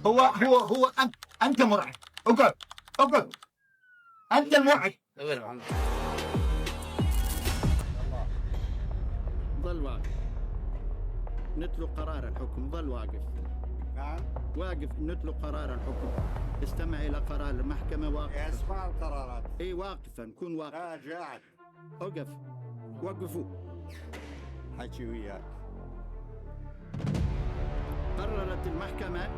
هو أنت مرعب. اقعد أنت المرعب. ظل واقف نتلو قرار الحكم. ظل واقف. نعم. واقف نتلو قرار الحكم. استمع إلى قرار المحكمة. واقف. اسمع القرارات. اي واقفا. كن واقف. لا قاعد. اوقف. وقفوا. حكي وياك. قررت المحكمة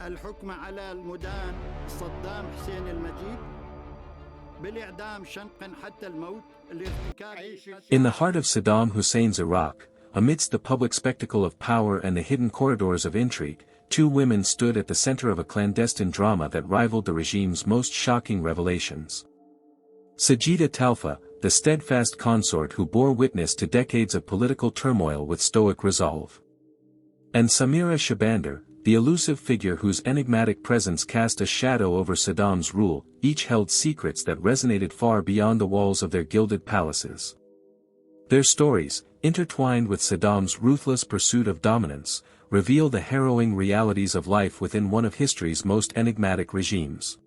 الحكم على المدان صدام حسين المجيد بالإعدام شنقا حتى الموت لارتكاب. In the heart of Saddam Hussein's Iraq, amidst the public spectacle of power and the hidden corridors of intrigue, two women stood at the center of a clandestine drama that rivaled the regime's most shocking revelations. Sajida Talfah, the steadfast consort who bore witness to decades of political turmoil with stoic resolve. And Samira Shahbandar, the elusive figure whose enigmatic presence cast a shadow over Saddam's rule, each held secrets that resonated far beyond the walls of their gilded palaces. Their stories, intertwined with Saddam's ruthless pursuit of dominance, reveal the harrowing realities of life within one of history's most enigmatic regimes.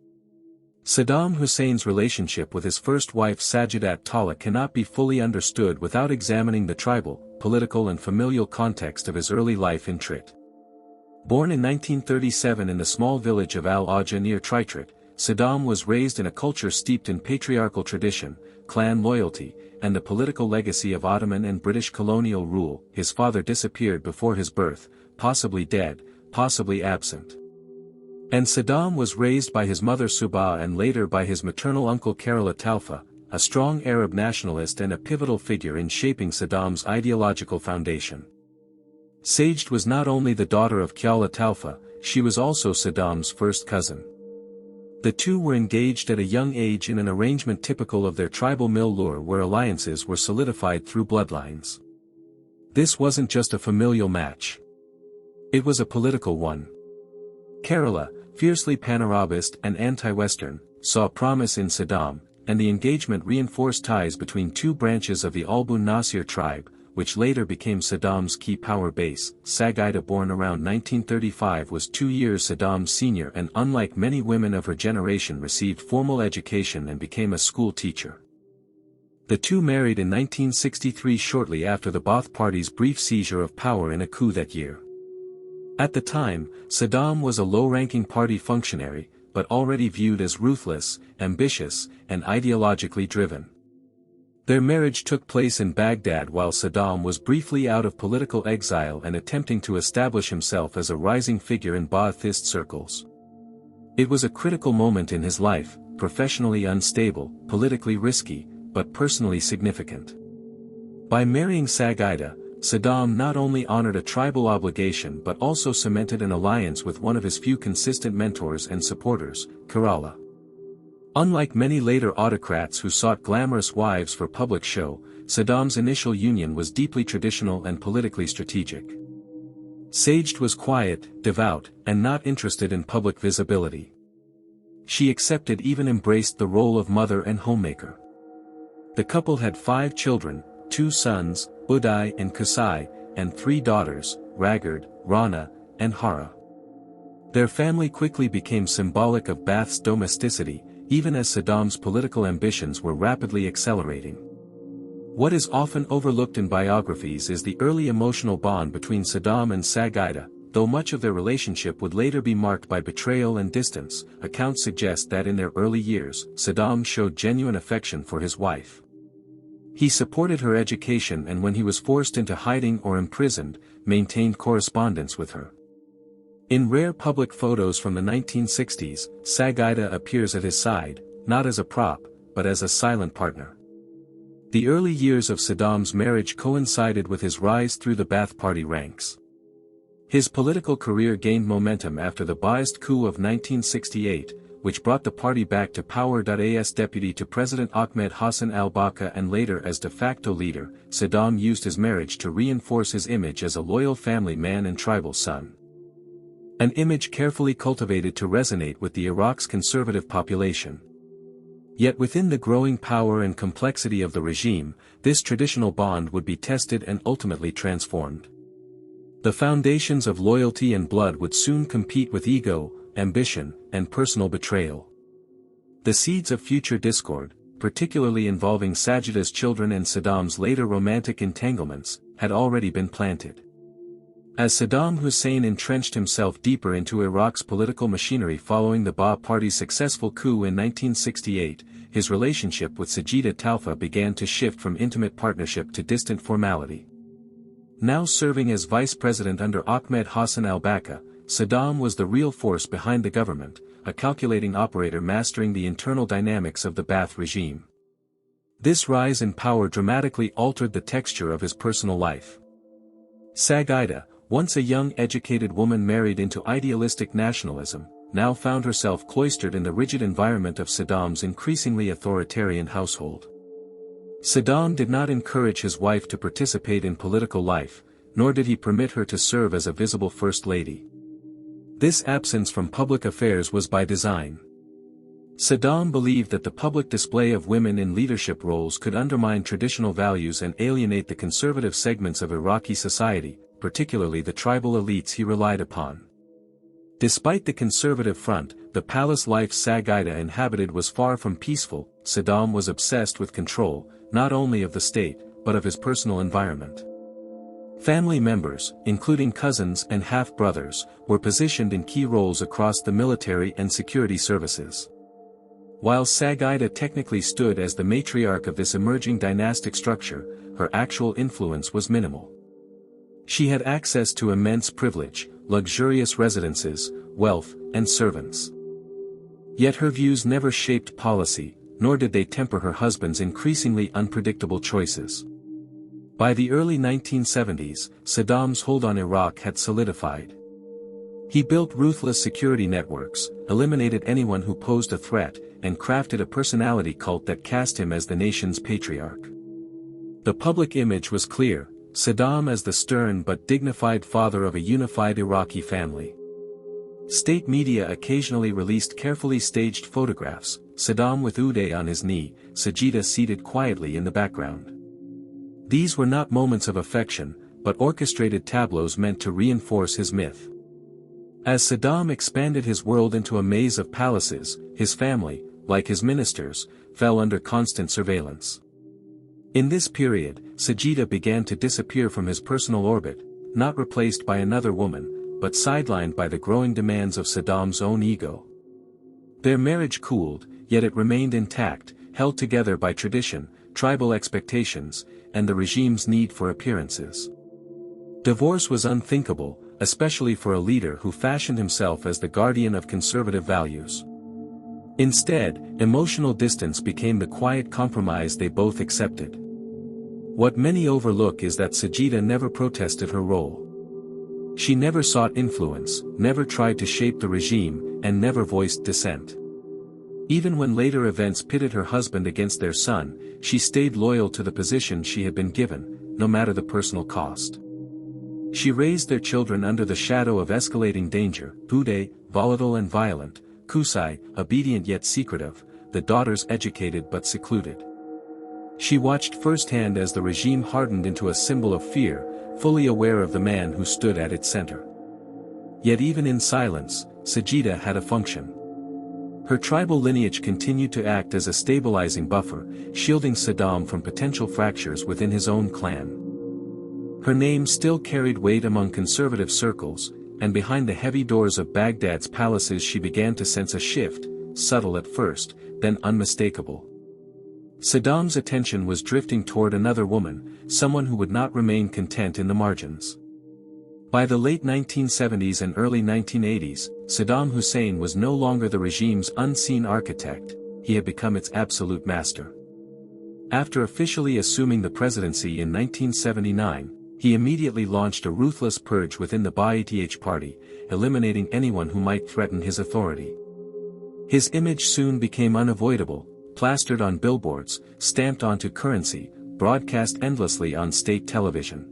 Saddam Hussein's relationship with his first wife Sajida Talfah cannot be fully understood without examining the tribal, political and familial context of his early life in Trit. Born in 1937 in the small village of Al-Ajah near Tritrit, Saddam was raised in a culture steeped in patriarchal tradition, clan loyalty, and the political legacy of Ottoman and British colonial rule. His father disappeared before his birth, possibly dead, possibly absent. And Saddam was raised by his mother Subha and later by his maternal uncle Sajida Talfah, a strong Arab nationalist and a pivotal figure in shaping Saddam's ideological foundation. Sajid was not only the daughter of Sajida Talfah, she was also Saddam's first cousin. The two were engaged at a young age in an arrangement typical of their tribal milieu where alliances were solidified through bloodlines. This wasn't just a familial match. It was a political one. Kerala, fiercely pan-Arabist and anti-Western, saw promise in Saddam, and the engagement reinforced ties between two branches of the Al-Bun Nasir tribe, which later became Saddam's key power base. Sajida, born around 1935, was 2 years Saddam's senior and unlike many women of her generation received formal education and became a school teacher. The two married in 1963 shortly after the Ba'ath Party's brief seizure of power in a coup that year. At the time, Saddam was a low-ranking party functionary, but already viewed as ruthless, ambitious, and ideologically driven. Their marriage took place in Baghdad while Saddam was briefly out of political exile and attempting to establish himself as a rising figure in Ba'athist circles. It was a critical moment in his life, professionally unstable, politically risky, but personally significant. By marrying Sajida, Saddam not only honored a tribal obligation but also cemented an alliance with one of his few consistent mentors and supporters, Kerala. Unlike many later autocrats who sought glamorous wives for public show, Saddam's initial union was deeply traditional and politically strategic. Sajid was quiet, devout, and not interested in public visibility. She accepted, even embraced the role of mother and homemaker. The couple had 5 children, 2 sons, Uday and Qusay, and 3 daughters, Ragard, Rana, and Hara. Their family quickly became symbolic of Ba'ath's domesticity, even as Saddam's political ambitions were rapidly accelerating. What is often overlooked in biographies is the early emotional bond between Saddam and Sajida. Though much of their relationship would later be marked by betrayal and distance, accounts suggest that in their early years, Saddam showed genuine affection for his wife. He supported her education and when he was forced into hiding or imprisoned, maintained correspondence with her. In rare public photos from the 1960s, Sajida appears at his side, not as a prop, but as a silent partner. The early years of Saddam's marriage coincided with his rise through the Ba'ath Party ranks. His political career gained momentum after the Ba'athist coup of 1968, which brought the party back to power. As deputy to President Ahmed Hassan al-Bakr and later as de facto leader, Saddam used his marriage to reinforce his image as a loyal family man and tribal son. An image carefully cultivated to resonate with the Iraq's conservative population. Yet within the growing power and complexity of the regime, this traditional bond would be tested and ultimately transformed. The foundations of loyalty and blood would soon compete with ego, ambition, and personal betrayal. The seeds of future discord, particularly involving Sajida's children and Saddam's later romantic entanglements, had already been planted. As Saddam Hussein entrenched himself deeper into Iraq's political machinery following the Ba'ath Party's successful coup in 1968, his relationship with Sajida Talfah began to shift from intimate partnership to distant formality. Now serving as vice president under Ahmed Hassan al-Bakr, Saddam was the real force behind the government, a calculating operator mastering the internal dynamics of the Ba'ath regime. This rise in power dramatically altered the texture of his personal life. Sajida, once a young educated woman married into idealistic nationalism, now found herself cloistered in the rigid environment of Saddam's increasingly authoritarian household. Saddam did not encourage his wife to participate in political life, nor did he permit her to serve as a visible first lady. This absence from public affairs was by design. Saddam believed that the public display of women in leadership roles could undermine traditional values and alienate the conservative segments of Iraqi society, particularly the tribal elites he relied upon. Despite the conservative front, the palace life Sajida inhabited was far from peaceful. Saddam was obsessed with control, not only of the state, but of his personal environment. Family members, including cousins and half-brothers, were positioned in key roles across the military and security services. While Sajida technically stood as the matriarch of this emerging dynastic structure, her actual influence was minimal. She had access to immense privilege, luxurious residences, wealth, and servants. Yet her views never shaped policy, nor did they temper her husband's increasingly unpredictable choices. By the early 1970s, Saddam's hold on Iraq had solidified. He built ruthless security networks, eliminated anyone who posed a threat, and crafted a personality cult that cast him as the nation's patriarch. The public image was clear: Saddam as the stern but dignified father of a unified Iraqi family. State media occasionally released carefully staged photographs, Saddam with Uday on his knee, Sajida seated quietly in the background. These were not moments of affection, but orchestrated tableaus meant to reinforce his myth. As Saddam expanded his world into a maze of palaces, his family, like his ministers, fell under constant surveillance. In this period, Sajida began to disappear from his personal orbit, not replaced by another woman, but sidelined by the growing demands of Saddam's own ego. Their marriage cooled, yet it remained intact, held together by tradition, tribal expectations, and the regime's need for appearances. Divorce was unthinkable, especially for a leader who fashioned himself as the guardian of conservative values. Instead, emotional distance became the quiet compromise they both accepted. What many overlook is that Sajida never protested her role. She never sought influence, never tried to shape the regime, and never voiced dissent. Even when later events pitted her husband against their son, she stayed loyal to the position she had been given, no matter the personal cost. She raised their children under the shadow of escalating danger: Uday, volatile and violent; Qusay, obedient yet secretive; the daughters educated but secluded. She watched firsthand as the regime hardened into a symbol of fear, fully aware of the man who stood at its center. Yet even in silence, Sajida had a function. Her tribal lineage continued to act as a stabilizing buffer, shielding Saddam from potential fractures within his own clan. Her name still carried weight among conservative circles, and behind the heavy doors of Baghdad's palaces she began to sense a shift, subtle at first, then unmistakable. Saddam's attention was drifting toward another woman, someone who would not remain content in the margins. By the late 1970s and early 1980s, Saddam Hussein was no longer the regime's unseen architect, he had become its absolute master. After officially assuming the presidency in 1979, he immediately launched a ruthless purge within the Ba'ath Party, eliminating anyone who might threaten his authority. His image soon became unavoidable, plastered on billboards, stamped onto currency, broadcast endlessly on state television.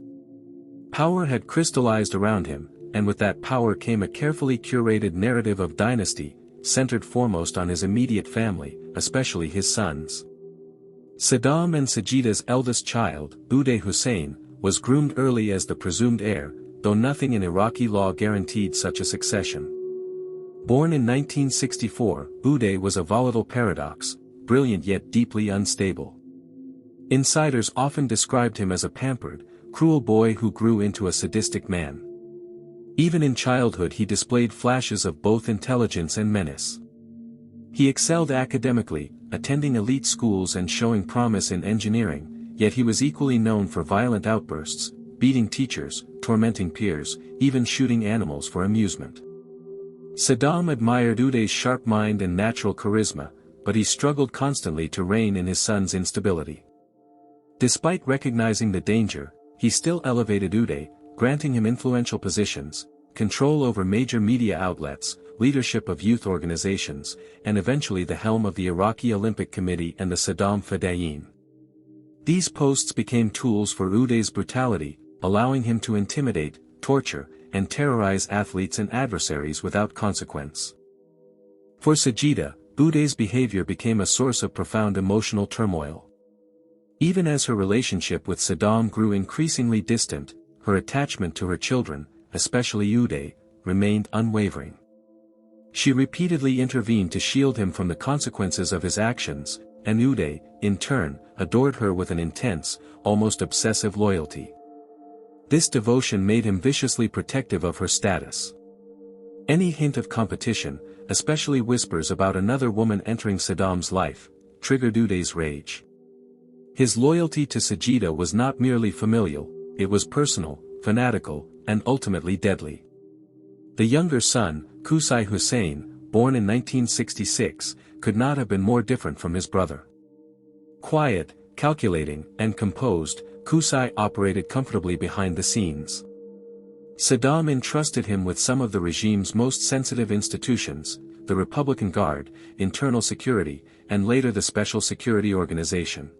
Power had crystallized around him, and with that power came a carefully curated narrative of dynasty, centered foremost on his immediate family, especially his sons. Saddam and Sajida's eldest child, Uday Hussein, was groomed early as the presumed heir, though nothing in Iraqi law guaranteed such a succession. Born in 1964, Uday was a volatile paradox, brilliant yet deeply unstable. Insiders often described him as a pampered, cruel boy who grew into a sadistic man. Even in childhood he displayed flashes of both intelligence and menace. He excelled academically, attending elite schools and showing promise in engineering, yet he was equally known for violent outbursts, beating teachers, tormenting peers, even shooting animals for amusement. Saddam admired Uday's sharp mind and natural charisma, but he struggled constantly to rein in his son's instability. Despite recognizing the danger, he still elevated Uday, granting him influential positions, control over major media outlets, leadership of youth organizations, and eventually the helm of the Iraqi Olympic Committee and the Saddam Fedayeen. These posts became tools for Uday's brutality, allowing him to intimidate, torture, and terrorize athletes and adversaries without consequence. For Sajida, Uday's behavior became a source of profound emotional turmoil. Even as her relationship with Saddam grew increasingly distant, her attachment to her children, especially Uday, remained unwavering. She repeatedly intervened to shield him from the consequences of his actions, and Uday, in turn, adored her with an intense, almost obsessive loyalty. This devotion made him viciously protective of her status. Any hint of competition, especially whispers about another woman entering Saddam's life, triggered Uday's rage. His loyalty to Sajida was not merely familial, it was personal, fanatical, and ultimately deadly. The younger son, Qusay Hussein, born in 1966, could not have been more different from his brother. Quiet, calculating, and composed, Qusay operated comfortably behind the scenes. Saddam entrusted him with some of the regime's most sensitive institutions, the Republican Guard, Internal Security, and later the Special Security Organization.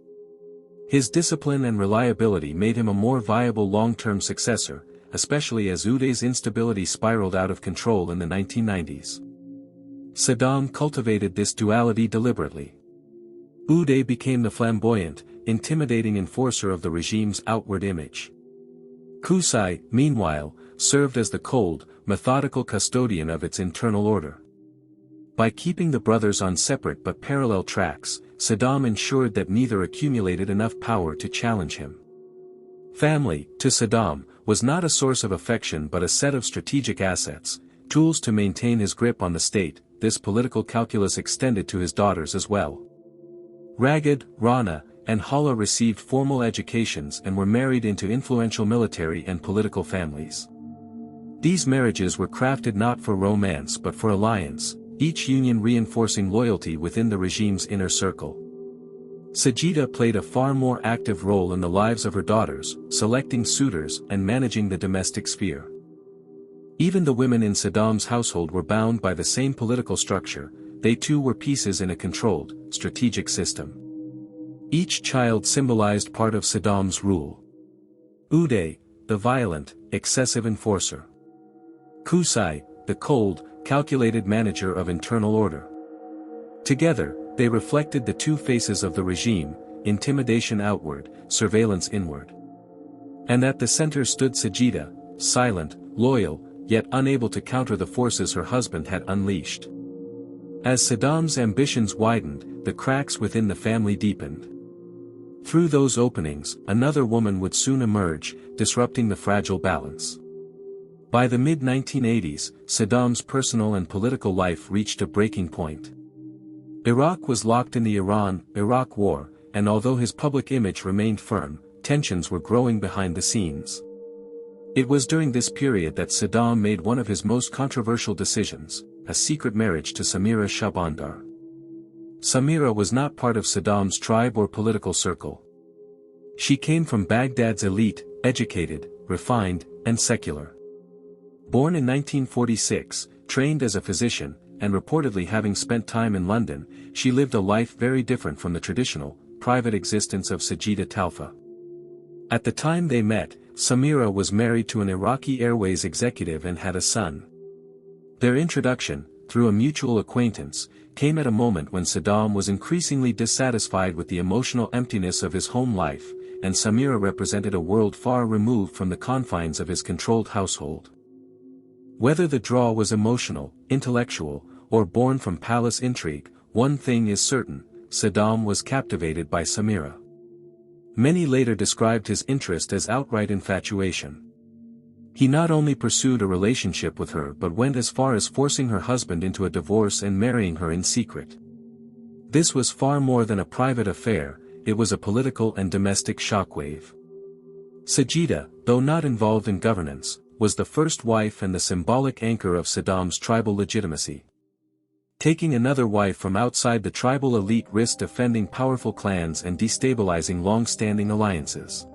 His discipline and reliability made him a more viable long-term successor, especially as Uday's instability spiraled out of control in the 1990s. Saddam cultivated this duality deliberately. Uday became the flamboyant, intimidating enforcer of the regime's outward image. Qusay, meanwhile, served as the cold, methodical custodian of its internal order. By keeping the brothers on separate but parallel tracks, Saddam ensured that neither accumulated enough power to challenge him. Family, to Saddam, was not a source of affection but a set of strategic assets, tools to maintain his grip on the state. This political calculus extended to his daughters as well. Raghid, Rana, and Hala received formal educations and were married into influential military and political families. These marriages were crafted not for romance but for alliance, each union reinforcing loyalty within the regime's inner circle. Sajida played a far more active role in the lives of her daughters, selecting suitors and managing the domestic sphere. Even the women in Saddam's household were bound by the same political structure, they too were pieces in a controlled, strategic system. Each child symbolized part of Saddam's rule. Uday, the violent, excessive enforcer. Qusay, the cold, calculated manager of internal order. Together, they reflected the two faces of the regime, intimidation outward, surveillance inward. And at the center stood Sajida, silent, loyal, yet unable to counter the forces her husband had unleashed. As Saddam's ambitions widened, the cracks within the family deepened. Through those openings, another woman would soon emerge, disrupting the fragile balance. By the mid-1980s, Saddam's personal and political life reached a breaking point. Iraq was locked in the Iran-Iraq War, and although his public image remained firm, tensions were growing behind the scenes. It was during this period that Saddam made one of his most controversial decisions, a secret marriage to Samira Shahbandar. Samira was not part of Saddam's tribe or political circle. She came from Baghdad's elite, educated, refined, and secular. Born in 1946, trained as a physician, and reportedly having spent time in London, she lived a life very different from the traditional, private existence of Sajida Talfah. At the time they met, Samira was married to an Iraqi Airways executive and had a son. Their introduction, through a mutual acquaintance, came at a moment when Saddam was increasingly dissatisfied with the emotional emptiness of his home life, and Samira represented a world far removed from the confines of his controlled household. Whether the draw was emotional, intellectual, or born from palace intrigue, one thing is certain: Saddam was captivated by Samira. Many later described his interest as outright infatuation. He not only pursued a relationship with her but went as far as forcing her husband into a divorce and marrying her in secret. This was far more than a private affair, it was a political and domestic shockwave. Sajida, though not involved in governance, was the first wife and the symbolic anchor of Saddam's tribal legitimacy. Taking another wife from outside the tribal elite risked offending powerful clans and destabilizing long-standing alliances.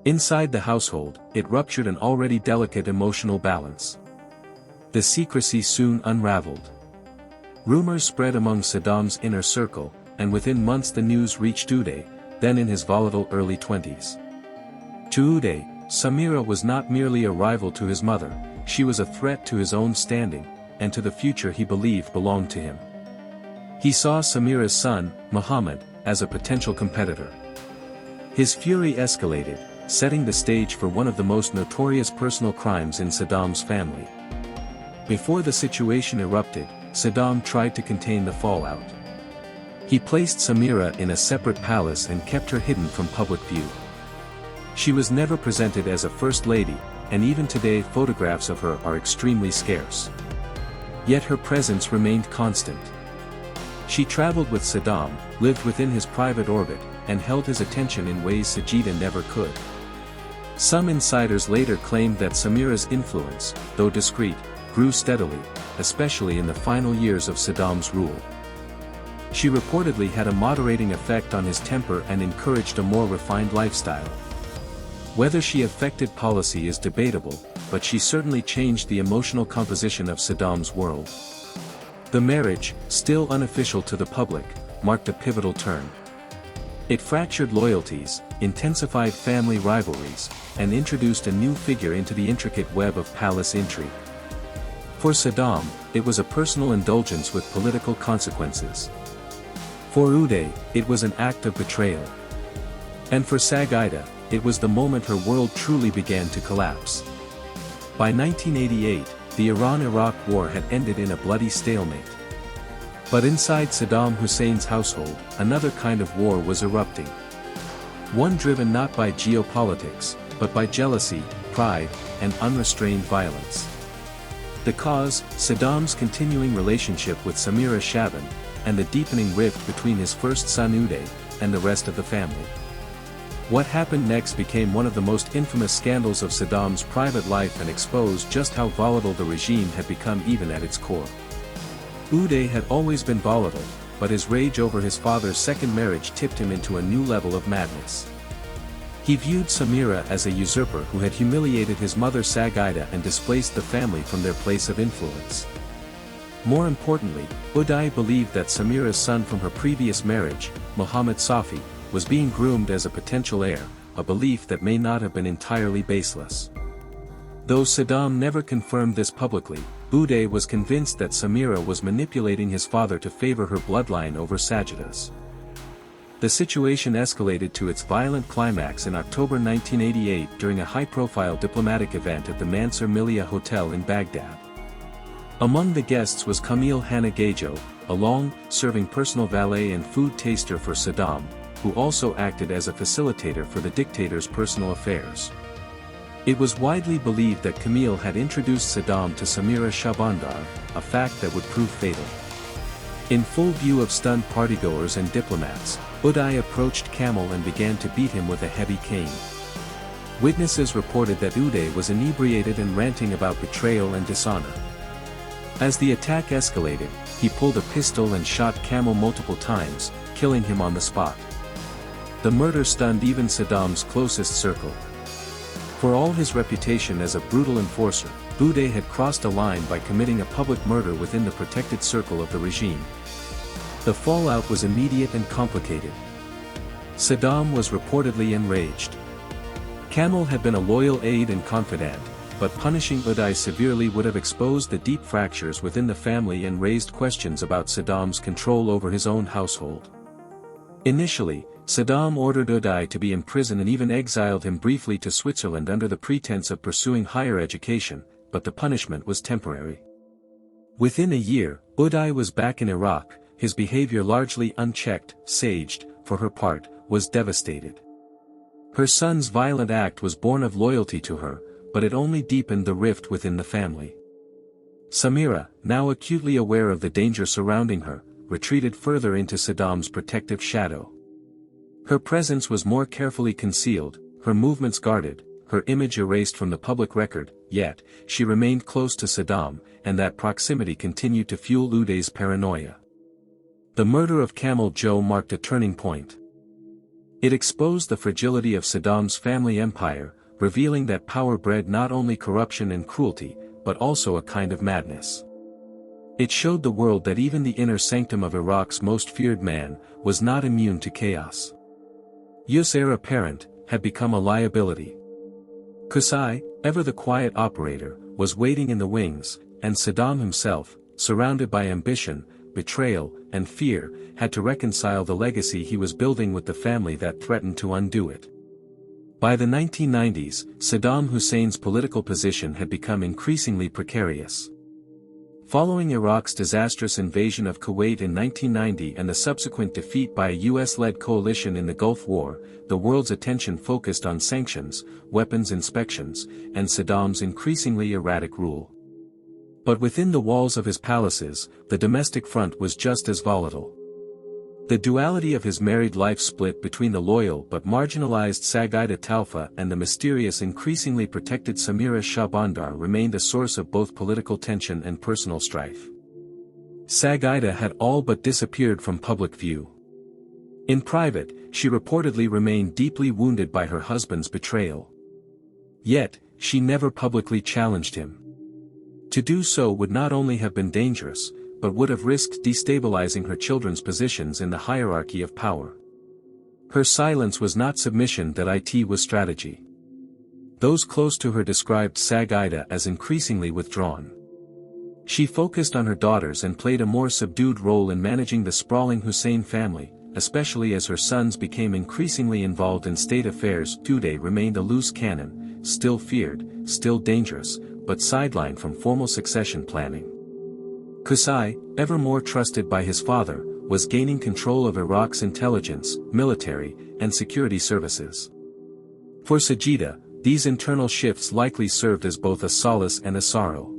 Inside the household, it ruptured an already delicate emotional balance. The secrecy soon unraveled. Rumors spread among Saddam's inner circle, and within months the news reached Uday, then in his volatile early 20s. To Uday, Samira was not merely a rival to his mother, she was a threat to his own standing, and to the future he believed belonged to him. He saw Samira's son, Muhammad, as a potential competitor. His fury escalated, setting the stage for one of the most notorious personal crimes in Saddam's family. Before the situation erupted, Saddam tried to contain the fallout. He placed Samira in a separate palace and kept her hidden from public view. She was never presented as a first lady, and even today photographs of her are extremely scarce. Yet her presence remained constant. She traveled with Saddam, lived within his private orbit, and held his attention in ways Sajida never could. Some insiders later claimed that Samira's influence, though discreet, grew steadily, especially in the final years of Saddam's rule. She reportedly had a moderating effect on his temper and encouraged a more refined lifestyle. Whether she affected policy is debatable, but she certainly changed the emotional composition of Saddam's world. The marriage, still unofficial to the public, marked a pivotal turn. It fractured loyalties, intensified family rivalries, and introduced a new figure into the intricate web of palace intrigue. For Saddam, it was a personal indulgence with political consequences. For Uday, it was an act of betrayal. And for Sajida, it was the moment her world truly began to collapse. By 1988, the Iran-Iraq war had ended in a bloody stalemate. But inside Saddam Hussein's household, another kind of war was erupting. One driven not by geopolitics, but by jealousy, pride, and unrestrained violence. The cause, Saddam's continuing relationship with Samira Shahbandar, and the deepening rift between his first son Uday, and the rest of the family. What happened next became one of the most infamous scandals of Saddam's private life and exposed just how volatile the regime had become even at its core. Uday had always been volatile, but his rage over his father's second marriage tipped him into a new level of madness. He viewed Samira as a usurper who had humiliated his mother Sajida and displaced the family from their place of influence. More importantly, Uday believed that Samira's son from her previous marriage, Muhammad Safi, was being groomed as a potential heir, a belief that may not have been entirely baseless. Though Saddam never confirmed this publicly, Uday was convinced that Samira was manipulating his father to favor her bloodline over Sajida's. The situation escalated to its violent climax in October 1988 during a high-profile diplomatic event at the Mansur Millia Hotel in Baghdad. Among the guests was Camille Hanagajo, a long-serving personal valet and food taster for Saddam, who also acted as a facilitator for the dictator's personal affairs. It was widely believed that Camille had introduced Saddam to Samira Shahbandar, a fact that would prove fatal. In full view of stunned partygoers and diplomats, Uday approached Camille and began to beat him with a heavy cane. Witnesses reported that Uday was inebriated and ranting about betrayal and dishonor. As the attack escalated, he pulled a pistol and shot Camille multiple times, killing him on the spot. The murder stunned even Saddam's closest circle. For all his reputation as a brutal enforcer, Uday had crossed a line by committing a public murder within the protected circle of the regime. The fallout was immediate and complicated. Saddam was reportedly enraged. Camille had been a loyal aide and confidant, but punishing Uday severely would have exposed the deep fractures within the family and raised questions about Saddam's control over his own household. Initially, Saddam ordered Uday to be imprisoned and even exiled him briefly to Switzerland under the pretense of pursuing higher education, but the punishment was temporary. Within a year, Uday was back in Iraq, his behavior largely unchecked. Sajid, for her part, was devastated. Her son's violent act was born of loyalty to her, but it only deepened the rift within the family. Samira, now acutely aware of the danger surrounding her, retreated further into Saddam's protective shadow. Her presence was more carefully concealed, her movements guarded, her image erased from the public record, yet, she remained close to Saddam, and that proximity continued to fuel Uday's paranoia. The murder of Camel Joe marked a turning point. It exposed the fragility of Saddam's family empire, revealing that power bred not only corruption and cruelty, but also a kind of madness. It showed the world that even the inner sanctum of Iraq's most feared man was not immune to chaos. Yus, heir apparent, had become a liability. Qusay, ever the quiet operator, was waiting in the wings, and Saddam himself, surrounded by ambition, betrayal, and fear, had to reconcile the legacy he was building with the family that threatened to undo it. By the 1990s, Saddam Hussein's political position had become increasingly precarious. Following Iraq's disastrous invasion of Kuwait in 1990 and the subsequent defeat by a US-led coalition in the Gulf War, the world's attention focused on sanctions, weapons inspections, and Saddam's increasingly erratic rule. But within the walls of his palaces, the domestic front was just as volatile. The duality of his married life split between the loyal but marginalized Sajida Talfah and the mysterious increasingly protected Samira Shahbandar remained a source of both political tension and personal strife. Sajida had all but disappeared from public view. In private, she reportedly remained deeply wounded by her husband's betrayal. Yet, she never publicly challenged him. To do so would not only have been dangerous, but would have risked destabilizing her children's positions in the hierarchy of power. Her silence was not submission, that it was strategy. Those close to her described Sajida as increasingly withdrawn. She focused on her daughters and played a more subdued role in managing the sprawling Hussein family, especially as her sons became increasingly involved in state affairs. Uday remained a loose cannon, still feared, still dangerous, but sidelined from formal succession planning. Qusay, ever more trusted by his father, was gaining control of Iraq's intelligence, military, and security services. For Sajida, these internal shifts likely served as both a solace and a sorrow.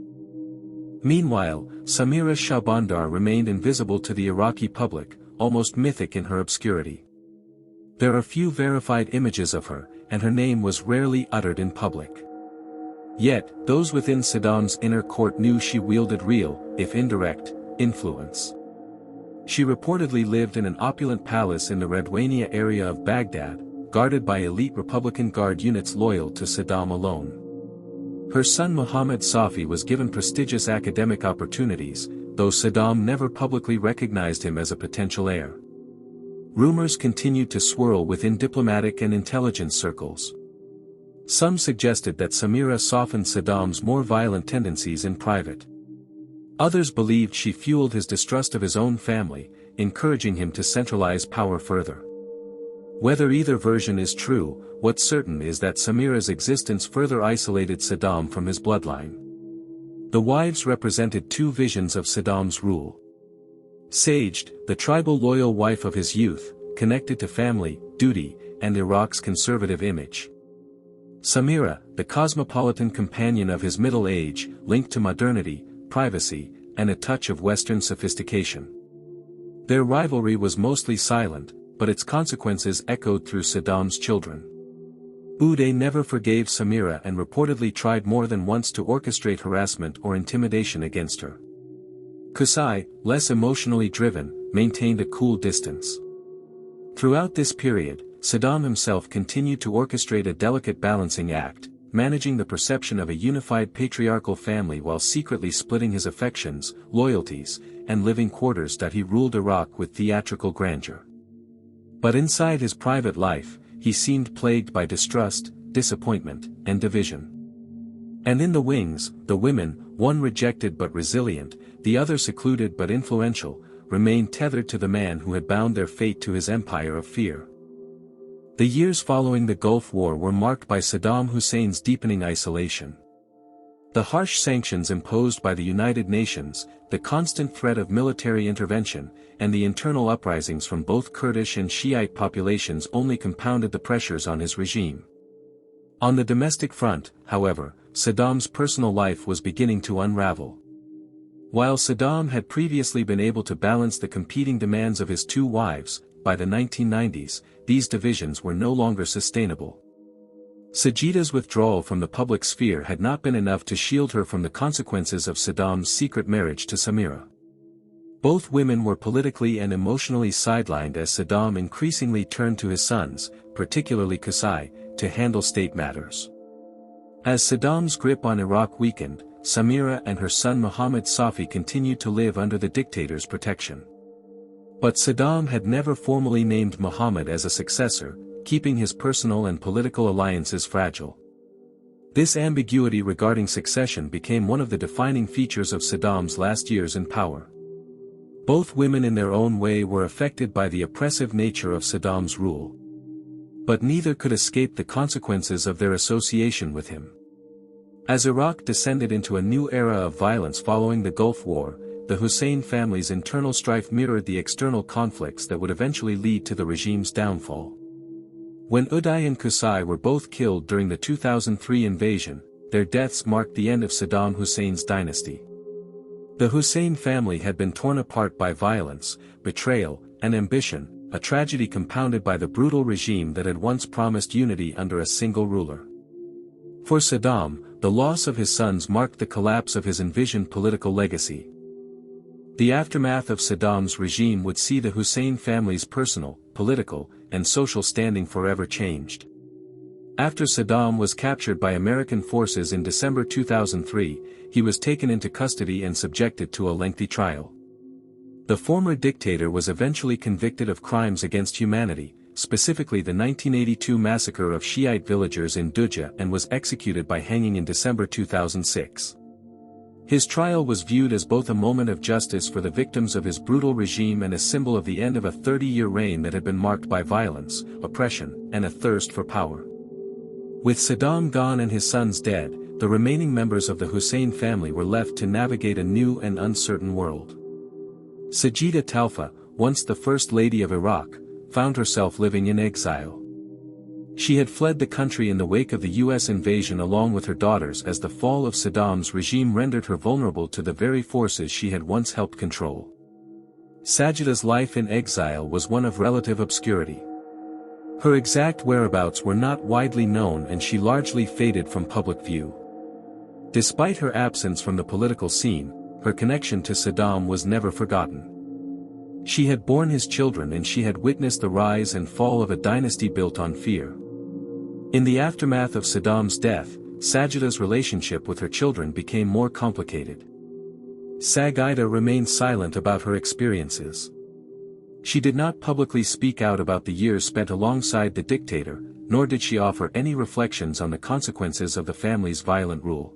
Meanwhile, Samira Shahbandar remained invisible to the Iraqi public, almost mythic in her obscurity. There are few verified images of her, and her name was rarely uttered in public. Yet, those within Saddam's inner court knew she wielded real, if indirect, influence. She reportedly lived in an opulent palace in the Redwania area of Baghdad, guarded by elite Republican Guard units loyal to Saddam alone. Her son Mohammad Safi was given prestigious academic opportunities, though Saddam never publicly recognized him as a potential heir. Rumors continued to swirl within diplomatic and intelligence circles. Some suggested that Samira softened Saddam's more violent tendencies in private. Others believed she fueled his distrust of his own family, encouraging him to centralize power further. Whether either version is true, what's certain is that Samira's existence further isolated Saddam from his bloodline. The wives represented two visions of Saddam's rule. Sajid, the tribal loyal wife of his youth, connected to family, duty, and Iraq's conservative image. Samira, the cosmopolitan companion of his middle age, linked to modernity, privacy, and a touch of Western sophistication. Their rivalry was mostly silent, but its consequences echoed through Saddam's children. Uday never forgave Samira and reportedly tried more than once to orchestrate harassment or intimidation against her. Qusay, less emotionally driven, maintained a cool distance. Throughout this period, Saddam himself continued to orchestrate a delicate balancing act, managing the perception of a unified patriarchal family while secretly splitting his affections, loyalties, and living quarters that he ruled Iraq with theatrical grandeur. But inside his private life, he seemed plagued by distrust, disappointment, and division. And in the wings, the women, one rejected but resilient, the other secluded but influential, remained tethered to the man who had bound their fate to his empire of fear. The years following the Gulf War were marked by Saddam Hussein's deepening isolation. The harsh sanctions imposed by the United Nations, the constant threat of military intervention, and the internal uprisings from both Kurdish and Shiite populations only compounded the pressures on his regime. On the domestic front, however, Saddam's personal life was beginning to unravel. While Saddam had previously been able to balance the competing demands of his two wives, by the 1990s, these divisions were no longer sustainable. Sajida's withdrawal from the public sphere had not been enough to shield her from the consequences of Saddam's secret marriage to Samira. Both women were politically and emotionally sidelined as Saddam increasingly turned to his sons, particularly Qusay, to handle state matters. As Saddam's grip on Iraq weakened, Samira and her son Mohammad Safi continued to live under the dictator's protection. But Saddam had never formally named Mohammad as a successor, keeping his personal and political alliances fragile. This ambiguity regarding succession became one of the defining features of Saddam's last years in power. Both women in their own way were affected by the oppressive nature of Saddam's rule. But neither could escape the consequences of their association with him. As Iraq descended into a new era of violence following the Gulf War, the Hussein family's internal strife mirrored the external conflicts that would eventually lead to the regime's downfall. When Uday and Qusay were both killed during the 2003 invasion, their deaths marked the end of Saddam Hussein's dynasty. The Hussein family had been torn apart by violence, betrayal, and ambition, a tragedy compounded by the brutal regime that had once promised unity under a single ruler. For Saddam, the loss of his sons marked the collapse of his envisioned political legacy. The aftermath of Saddam's regime would see the Hussein family's personal, political, and social standing forever changed. After Saddam was captured by American forces in December 2003, he was taken into custody and subjected to a lengthy trial. The former dictator was eventually convicted of crimes against humanity, specifically the 1982 massacre of Shiite villagers in Dujah, and was executed by hanging in December 2006. His trial was viewed as both a moment of justice for the victims of his brutal regime and a symbol of the end of a 30-year reign that had been marked by violence, oppression, and a thirst for power. With Saddam gone and his sons dead, the remaining members of the Hussein family were left to navigate a new and uncertain world. Sajida Talfah, once the First Lady of Iraq, found herself living in exile. She had fled the country in the wake of the U.S. invasion along with her daughters as the fall of Saddam's regime rendered her vulnerable to the very forces she had once helped control. Sajida's life in exile was one of relative obscurity. Her exact whereabouts were not widely known and she largely faded from public view. Despite her absence from the political scene, her connection to Saddam was never forgotten. She had borne his children and she had witnessed the rise and fall of a dynasty built on fear. In the aftermath of Saddam's death, Sajida's relationship with her children became more complicated. Sajida remained silent about her experiences. She did not publicly speak out about the years spent alongside the dictator, nor did she offer any reflections on the consequences of the family's violent rule.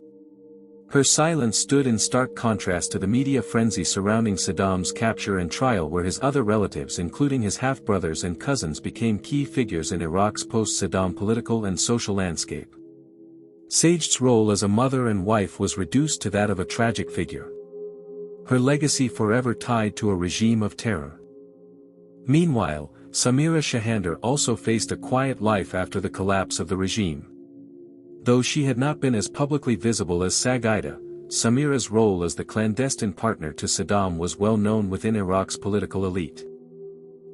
Her silence stood in stark contrast to the media frenzy surrounding Saddam's capture and trial, where his other relatives, including his half-brothers and cousins, became key figures in Iraq's post-Saddam political and social landscape. Sajida's role as a mother and wife was reduced to that of a tragic figure. Her legacy forever tied to a regime of terror. Meanwhile, Samira Shahbandar also faced a quiet life after the collapse of the regime. Though she had not been as publicly visible as Sajida, Samira's role as the clandestine partner to Saddam was well known within Iraq's political elite.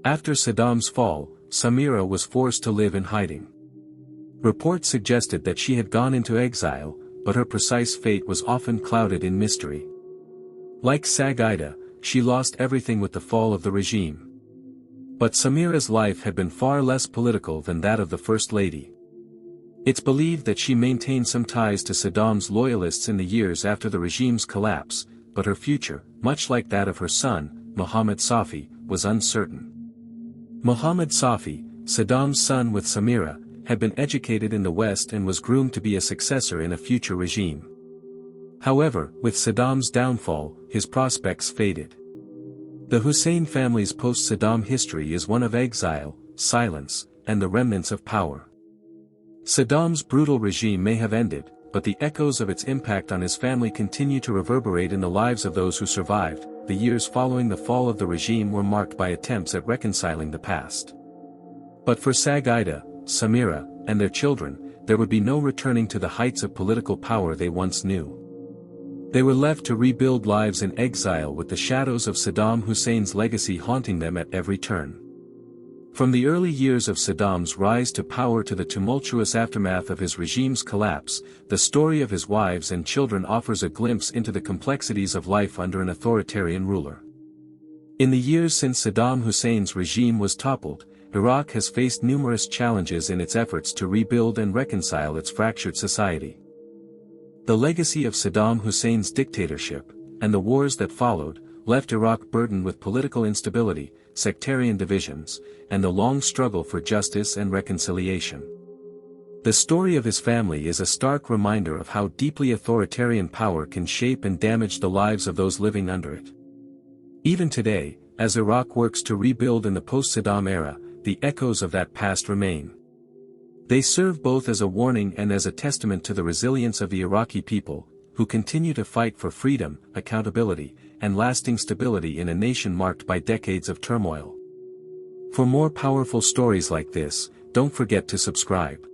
After Saddam's fall, Samira was forced to live in hiding. Reports suggested that she had gone into exile, but her precise fate was often clouded in mystery. Like Sajida, she lost everything with the fall of the regime. But Samira's life had been far less political than that of the First Lady. It's believed that she maintained some ties to Saddam's loyalists in the years after the regime's collapse, but her future, much like that of her son, Mohammad Safi, was uncertain. Mohammad Safi, Saddam's son with Samira, had been educated in the West and was groomed to be a successor in a future regime. However, with Saddam's downfall, his prospects faded. The Hussein family's post-Saddam history is one of exile, silence, and the remnants of power. Saddam's brutal regime may have ended, but the echoes of its impact on his family continue to reverberate in the lives of those who survived. The years following the fall of the regime were marked by attempts at reconciling the past. But for Sajida, Samira, and their children, there would be no returning to the heights of political power they once knew. They were left to rebuild lives in exile with the shadows of Saddam Hussein's legacy haunting them at every turn. From the early years of Saddam's rise to power to the tumultuous aftermath of his regime's collapse, the story of his wives and children offers a glimpse into the complexities of life under an authoritarian ruler. In the years since Saddam Hussein's regime was toppled, Iraq has faced numerous challenges in its efforts to rebuild and reconcile its fractured society. The legacy of Saddam Hussein's dictatorship, and the wars that followed, left Iraq burdened with political instability, sectarian divisions, and the long struggle for justice and reconciliation. The story of his family is a stark reminder of how deeply authoritarian power can shape and damage the lives of those living under it. Even today, as Iraq works to rebuild in the post-Saddam era, the echoes of that past remain. They serve both as a warning and as a testament to the resilience of the Iraqi people, who continue to fight for freedom, accountability, and lasting stability in a nation marked by decades of turmoil. For more powerful stories like this, don't forget to subscribe.